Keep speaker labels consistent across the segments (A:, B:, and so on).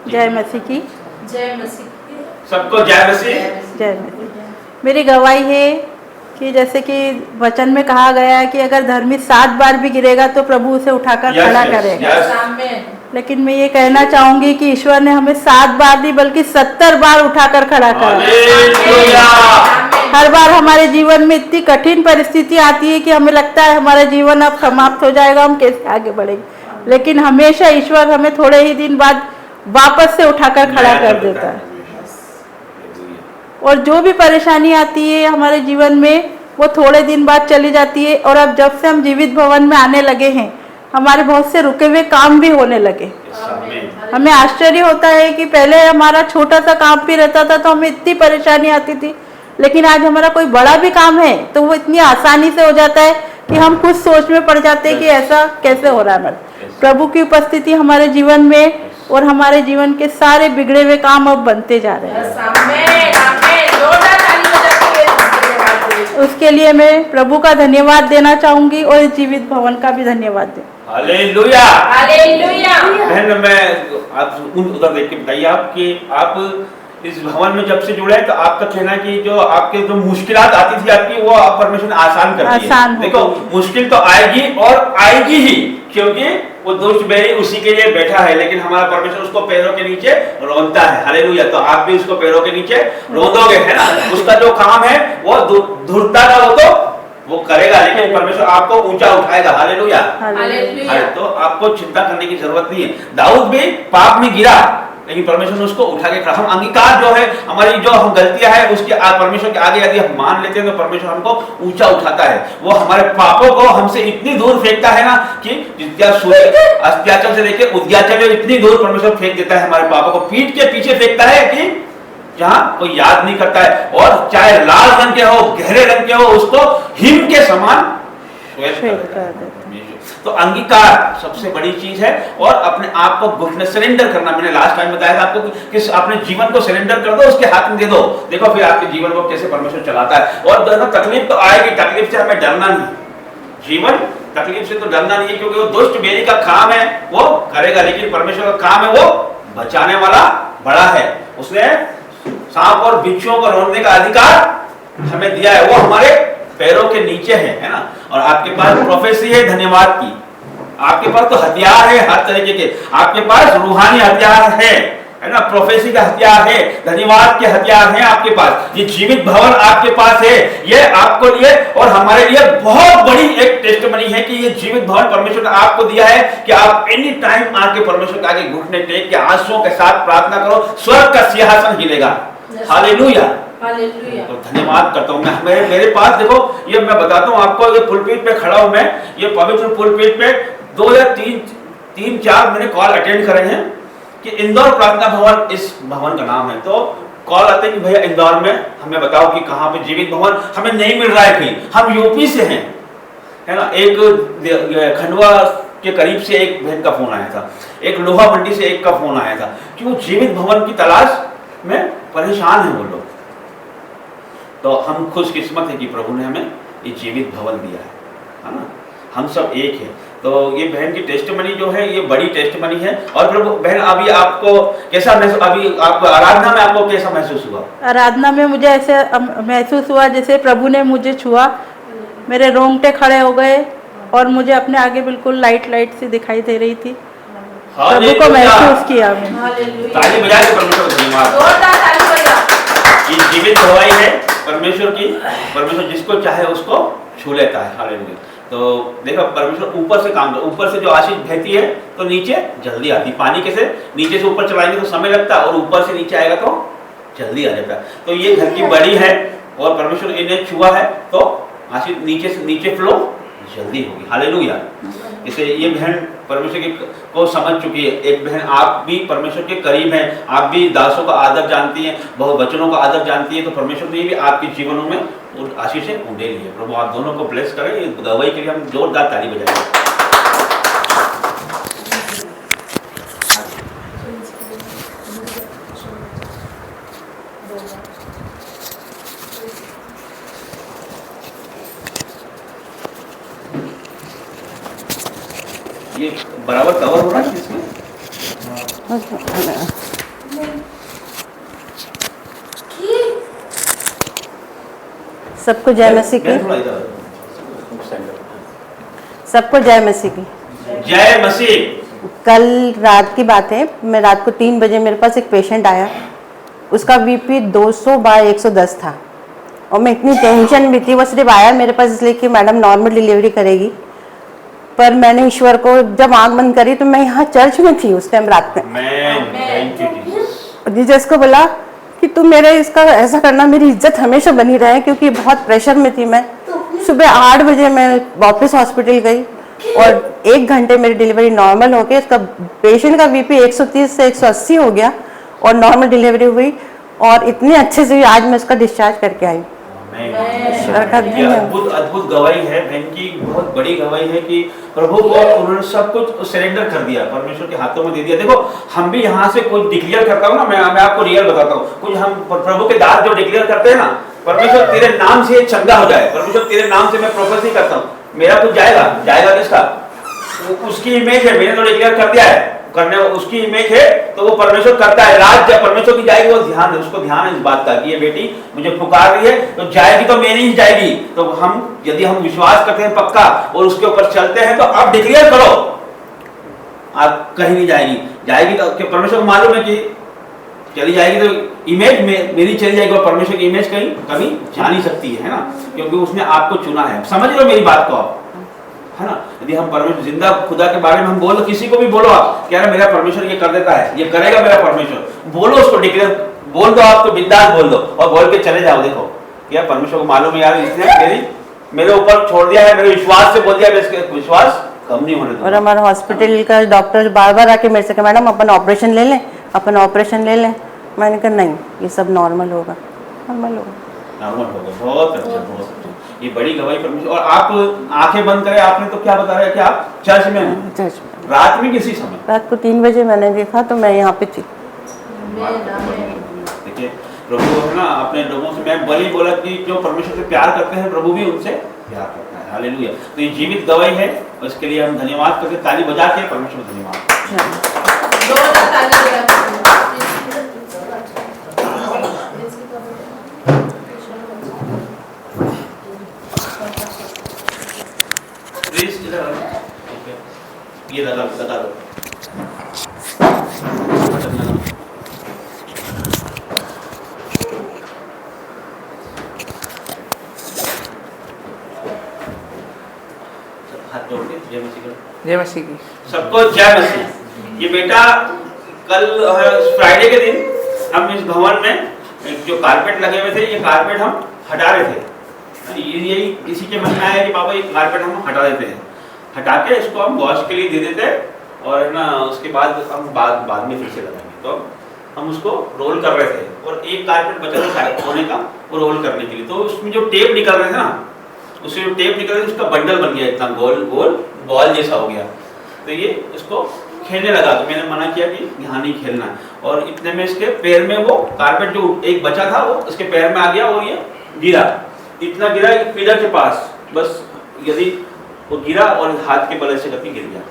A: जय मसीह की।
B: जय मसीह।
C: सबको जय मसीह।
A: जय मसीह। मेरी गवाही है कि जैसे कि वचन में कहा गया है कि अगर धर्मी 7 बार भी गिरेगा तो प्रभु उसे उठाकर खड़ा करेगा। लेकिन मैं ये कहना चाहूंगी कि ईश्वर ने हमें 7 बार नहीं बल्कि 70 बार उठाकर खड़ा करा। हर बार हमारे जीवन में इतनी कठिन परिस्थिति आती है कि हमें लगता है हमारा जीवन अब समाप्त हो जाएगा, हम कैसे आगे बढ़ेंगे। लेकिन हमेशा ईश्वर हमें थोड़े ही दिन बाद वापस से उठाकर खड़ा कर देता है। और जो भी परेशानी आती है हमारे जीवन में वो थोड़े दिन बाद चली जाती है। और अब जब से हम जीवित भवन में आने लगे हैं हमारे बहुत से रुके हुए काम भी होने लगे। हमें आश्चर्य होता है कि पहले हमारा छोटा सा काम भी रहता था तो हमें इतनी परेशानी आती थी, लेकिन आज हमारा कोई बड़ा भी काम है तो वो इतनी आसानी से हो जाता है कि हम खुद सोच में पड़ जाते हैं कि ऐसा कैसे हो रहा है। प्रभु की उपस्थिति हमारे जीवन में और हमारे जीवन के सारे बिगड़े हुए काम अब बनते जा रहे हैं। उसके लिए मैं प्रभु का धन्यवाद देना चाहूंगी और इस जीवित भवन का भी धन्यवाद दे।
C: Hallelujah hallelujah. बहन मैं आप उधर देख के बताइए आप कि आप इस भवन में जब से जुड़े तो आपका कहना है कि जो आपके जो मुश्किलात आती थी आपकी वो आप परमेश्वर ने आसान कर दी है। देखो मुश्किल तो आएगी और आएगी ही, क्योंकि वो दुष्ट बैरी उसी के लिए बैठा है, लेकिन हमारा परमेश्वर उसको पैरों के नीचे रौंदता है। हालेलुया। तो आप भी उसको पैरों के नीचे रौंदोगे, है ना। उसका जो काम है वो धूर्तता का वो करेगा, लेकिन परमेश्वर आपको ऊंचा उठाएगा। हालेलुया। तो आपको चिंता करने की जरूरत नहीं है। दाऊद भी पाप में गिरा लेकिन परमेश्वर ने उसको उठा के खड़ा। हम अंगीकार जो है हमारी जो हम गलतियां है उसके परमेश्वर के आगे यदि हम मान लेते हैं तो परमेश्वर हमको ऊंचा उठाता है। वो हमारे पापों को हमसे इतनी दूर फेंकता है ना कि अस्त्याचल से लेकर उद्याचल इतनी दूर परमेश्वर फेंक देता है। हमारे पापों को पीठ के पीछे फेंकता है कि जहां कोई याद नहीं करता है। और चाहे लाल रंग के हो गहरे रंग के हो उसको हिम के समान तो अंगीकार सबसे बड़ी चीज है। और अपने आप को घुटने सरेंडर करना, मैंने लास्ट टाइम बताया था आपको कि अपने जीवन को सरेंडर कर दो, उसके हाथ में दे दो। देखो फिर आपके जीवन को कैसे परमेश्वर चलाता है। और दोनों तकलीफ तो आएगी, तकलीफ से हमें डरना नहीं। जीवन तकलीफ से तो डरना नहीं है, क्योंकि वो दुष्ट बेरी का काम है वो करेगा, लेकिन परमेश्वर का काम है वो बचाने वाला बड़ा है। उसने सांप और बिच्छुओं को रोकने का अधिकार हमें दिया है, वो हमारे पैरों के नीचे है ना। और आपके पास प्रोफेसी है धन्यवाद की, आपके पास तो हथियार है हर तरीके के, आपके पास रूहानी हथियार है ना, प्रोफेसी का हथियार है, धन्यवाद के हथियार हैं आपके पास। ये जीवित भवन आपके पास है, ये आपको लिए और हमारे लिए बहुत बड़ी एक टेस्टमनी है कि ये जीवित भवन परमेश्वर ने आपको दिया है कि आप एनी टाइम आके परमेश्वर के आगे घुटने टेक के आंसुओं के साथ प्रार्थना करो, स्वर्ग का सिंहासन हिलेगा। हालेलुया। तो धन्यवाद करता हूँ मैं। मेरे पास देखो ये मैं बताता हूँ आपको, ये पुलपीट पे खड़ा हूँ मैं, ये पवित्र पुलपीट पे 2 या 3-4 मैंने कॉल अटेंड करे हैं कि इंदौर प्रार्थना भवन इस भवन का नाम है। तो कॉल आते हैं कि भैया इंदौर में हमें बताओ कि कहाँ पे जीवित भवन, हमें नहीं मिल रहा है कहीं, हम यूपी से हैं, है ना। एक खंडवा के करीब से एक बहन का फोन आया था, एक लोहा मंडी से एक का फोन आया था कि वो जीवित भवन की तलाश में परेशान है वो लोग। तो हम खुशकिस्मत है कि प्रभु ने हमें ये जीवित भवन दिया है ना। हम सब एक है। तो ये बहन की टेस्टमनी जो है ये बड़ी टेस्टमनी है। और प्रभु बहन अभी आपको कैसा महसूस, अभी आपको आराधना में आपको कैसा महसूस हुआ?
A: आराधना में मुझे ऐसे महसूस हुआ जैसे प्रभु ने मुझे छुआ, मेरे रोंगटे खड़े हो गए और मुझे अपने आगे बिल्कुल लाइट सी दिखाई दे रही थी। प्रभु को महसूस किया मैंने।
C: ताली बजा के परमेश्वर को धन्यवाद। ये जीवित गवाही है परमेश्वर की, परमेश्वर जिसको चाहे उसको छू लेता है। हालेलुया। तो देखो परमेश्वर ऊपर से काम करता है, ऊपर से जो आशीष बहती है तो नीचे जल्दी आती। पानी कैसे नीचे से ऊपर चलाएंगे तो समय लगता है और ऊपर से नीचे आएगा तो जल्दी आ जाता है। तो ये घर की बड़ी है और परमेश्वर इन्हें छुआ है तो आशीष नीचे से नीचे फ्लो जल्दी होगी। हालेलुया। इसे ये बहन परमेश्वर को समझ चुकी है। एक बहन आप भी परमेश्वर के करीब हैं, आप भी दासों का आदर जानती हैं, बहुत वचनों का आदर जानती है। तो परमेश्वर ने भी आपके जीवनों में आशीषें उंडेल ली है। प्रभु आप दोनों को ब्लेस करें। ये गवाही के लिए हम जोरदार ताली बजाएंगे। ये बराबर कवर हो रहा है इसमें।
B: सबको जय मसीह की। सबको जय मसीह की।
C: जय मसीह।
B: कल रात की बात है, मैं रात को 3 बजे मेरे पास एक पेशेंट आया, उसका बीपी 200/110 था और मैं इतनी टेंशन में थी। वो सिर्फ आया मेरे पास इसलिए कि मैडम नॉर्मल डिलीवरी करेगी, पर मैंने ईश्वर को जब आँख बंद करी तो मैं यहाँ चर्च में थी उस टाइम रात में। जीसस को बोला कि तू मेरे इसका ऐसा करना, मेरी इज्जत हमेशा बनी रहे, क्योंकि बहुत प्रेशर में थी मैं। सुबह 8 बजे मैं वापस हॉस्पिटल गई और 1 घंटे मेरी डिलीवरी नॉर्मल हो गई। इसका पेशेंट का बीपी 130 से 180 हो गया और नॉर्मल डिलीवरी हुई और इतने अच्छे से आज मैं उसका डिस्चार्ज करके आई।
C: ये अद्भुत गवाही है बहन की, बहुत बड़ी गवाही है कि प्रभु को उन्होंने सब कुछ सरेंडर कर दिया, परमेश्वर के हाथों में दे दिया। देखो हम भी यहाँ से कुछ डिक्लेयर करता हूँ ना, मैं आपको रियल बताता हूँ, कुछ हम प्रभु के दास जो डिक्लेयर करते हैं ना, परमेश्वर तेरे नाम से चंगा हो जाए, परमेश्वर तेरे नाम से मैं प्रोफेसी करता हूँ, मेरा कुछ जाएगा किसका? उसकी इमेज है, मैंने तो डिक्लेयर कर दिया है, करने उसकी इमेज है तो वो परमेश्वर करता है। राज जब परमेश्वर की जाएगी, वो ध्यान है, उसको ध्यान है इस बात का कि ये बेटी मुझे पुकार रही है तो जाएगी, तो मेरी ही जाएगी। तो हम यदि हम विश्वास करते हैं पक्का और उसके ऊपर चलते हैं तो आप डिक्लेयर करो, आप कहीं नहीं जाएगी तो परमेश्वर को मालूम है कि चली जाएगी तो इमेज में मेरी चली जाएगी और परमेश्वर की इमेज कहीं कभी जा नहीं सकती है ना, क्योंकि उसने आपको चुना है। समझ लो मेरी बात को आप, है ना। यदि हम परमेश्वर जिंदा खुदा के बारे में हम बोलो, किसी को भी बोलो आप क्या मेरा परमेश्वर ये कर देता है, ये करेगा मेरा परमेश्वर, बोलो उसको, डिक्लेयर बोल दो, आपको बिंदास बोल दो और बोल के चले जाओ। देखो क्या परमेश्वर को मालूम है यार, इसने मेरे ऊपर छोड़ दिया है, मेरे विश्वास से बोल दिया, इसके विश्वास कम नहीं होने दूंगा।
B: और हमारा हॉस्पिटल का डॉक्टर बार-बार आके मेरे से कहा मैडम अपन ऑपरेशन ले लें। मैंने कहा नहीं, ये सब नॉर्मल होगा।
C: बहुत अच्छा, बहुत अच्छा। ये बड़ी गवाही परमेश्वर। और आप आंखें बंद करें, आपने तो क्या बताया कि आप चर्च में हैं?
B: चर्च में
C: रात में किसी समय?
B: रात को 3 बजे मैंने देखा तो मैं यहाँ पे थी।
C: देखिए प्रभु है ना, अपने लोगों से मैं बड़ी बोला कि जो परमेश्वर से प्यार करते हैं प्रभु भी उनसे प्यार करता है। हालेलुया। तो ये जीवित गवाही है, उसके लिए हम धन्यवाद करके ताली बजा के परमेश्वर को धन्यवाद। ये लगा दो। हाथ जोड़ के जय मसीह की। सबको जय मसीह। ये बेटा कल फ्राइडे के दिन हम इस भवन में जो कारपेट लगे हुए थे, ये कारपेट हम हटा रहे थे। यही किसी के मन में आया कि पापा ये कारपेट हम हटा देते हैं, हटा के इसको हम वॉश के लिए दे देते हैं और ना उसके बाद हम बाद में फिर से लगाएंगे। तो हम उसको रोल कर रहे थे और एक कारपेट बचा था होने का, वो रोल करने के लिए। तो उसमें जो टेप निकल रहे थे ना, उससे जो टेप निकल रही उसका बंडल बन गया, इतना गोल गोल बॉल जैसा हो गया। तो ये उसको खेलने लगा, तो मैंने मना किया कि यहाँ नहीं खेलना है। और इतने में इसके पैर में वो कारपेट जो एक बचा था वो उसके पैर में आ गया और ये गिरा, इतना गिरा पिलर के पास, बस यदि वो गिरा और हाथ के बल से करके गिर गया।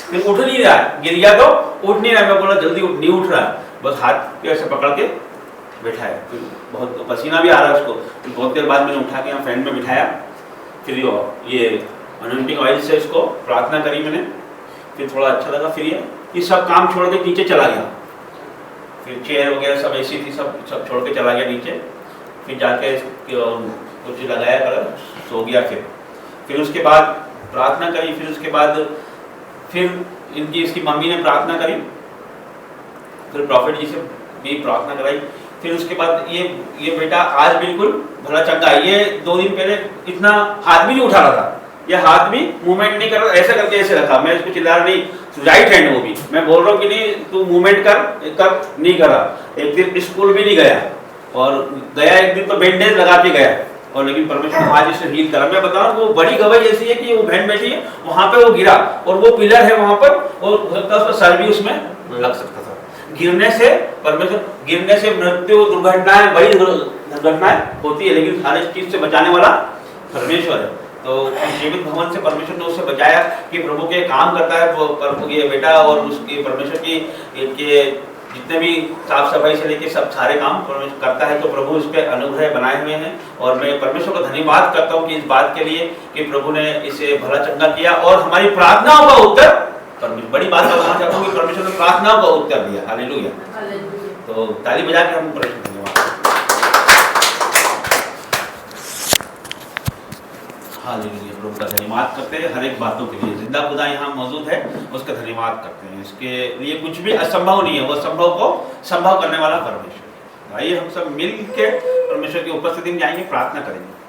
C: फिर उठ नहीं रहा, गिर गया तो उठ नहीं रहा। मैं बोला जल्दी उठ, नहीं उठ रहा, बस हाथ पे ऐसे पकड़ के बैठा है। फिर बहुत पसीना भी आ रहा है उसको। फिर बहुत देर बाद मैंने उठा के यहाँ फैन में बिठाया, फिर ये अनोइंटिंग ऑयल से इसको प्रार्थना करी मैंने, फिर थोड़ा अच्छा लगा। फिर ये सब काम छोड़ के नीचे चला गया, फिर चेयर वगैरह सब ऐसी थी, सब छोड़ के चला गया नीचे। फिर जाके कुछ लगाया कलर, सो गया। फिर उसके बाद प्रार्थना करी, फिर उसके बाद फिर इसकी मम्मी ने प्रार्थना करी, फिर प्रॉफिट जी से भी प्रार्थना कराई। फिर उसके बाद ये बेटा आज बिल्कुल भला चंगा है। ये 2 दिन पहले इतना हाथ भी नहीं उठा रहा था, ये हाथ भी मूवमेंट नहीं कर रहा, ऐसा करके ऐसे रखा। मैं इसको चिल्ला रहा नहीं, राइट हैंड वो भी, मैं बोल रहा हूँ कि नहीं तू मूवमेंट कर नहीं करा। एक दिन स्कूल भी नहीं गया और गया एक दिन तो बैंडेज लगा के गया, और लेकिन परमेश्वर आज इसे हील करा। मैं बता रहा हूँ वो बड़ी गवाही ऐसी है कि वो बहन बैठी है, वहां पे वो गिरा और वो पिलर है वहां पर, और हो सकता है उसका सर भी उसमें लग सकता था। गिरने से परमेश्वर, गिरने से मृत्यु दुर्घटनाएं बड़ी दुर्घटनाएं होती है, लेकिन हर चीज से बचाने वाला परमेश्वर है। तो जीवित भवन से परमेश्वर ने उसे बचाया कि प्रभु के काम करता है वो प्रभु ये बेटा, और उसकी परमेश्वर की के जितने भी साफ सफाई से लेके सब सारे काम परमेश्वर करता है। तो प्रभु इस पे अनुग्रह बनाए हुए हैं, और मैं परमेश्वर को धन्यवाद करता हूँ कि इस बात के लिए कि प्रभु ने इसे भला चंगा किया और हमारी प्रार्थनाओं का उत्तर, बड़ी बात मैं बताना चाहता हूँ कि परमेश्वर ने प्रार्थनाओं का उत्तर दिया। हालेलुया। तो ताली बजा के हम परमेश्वर को धन्यवाद। हालेलुया, प्रभु का धन्यवाद करते हैं हर एक बातों के लिए। जिंदा खुदा यहाँ मौजूद है, उसका धन्यवाद करते हैं। इसके लिए कुछ भी असंभव नहीं है, वो संभव को संभव करने वाला परमेश्वर। आइए हम सब मिल के परमेश्वर की उपस्थिति में जाएंगे, प्रार्थना करेंगे।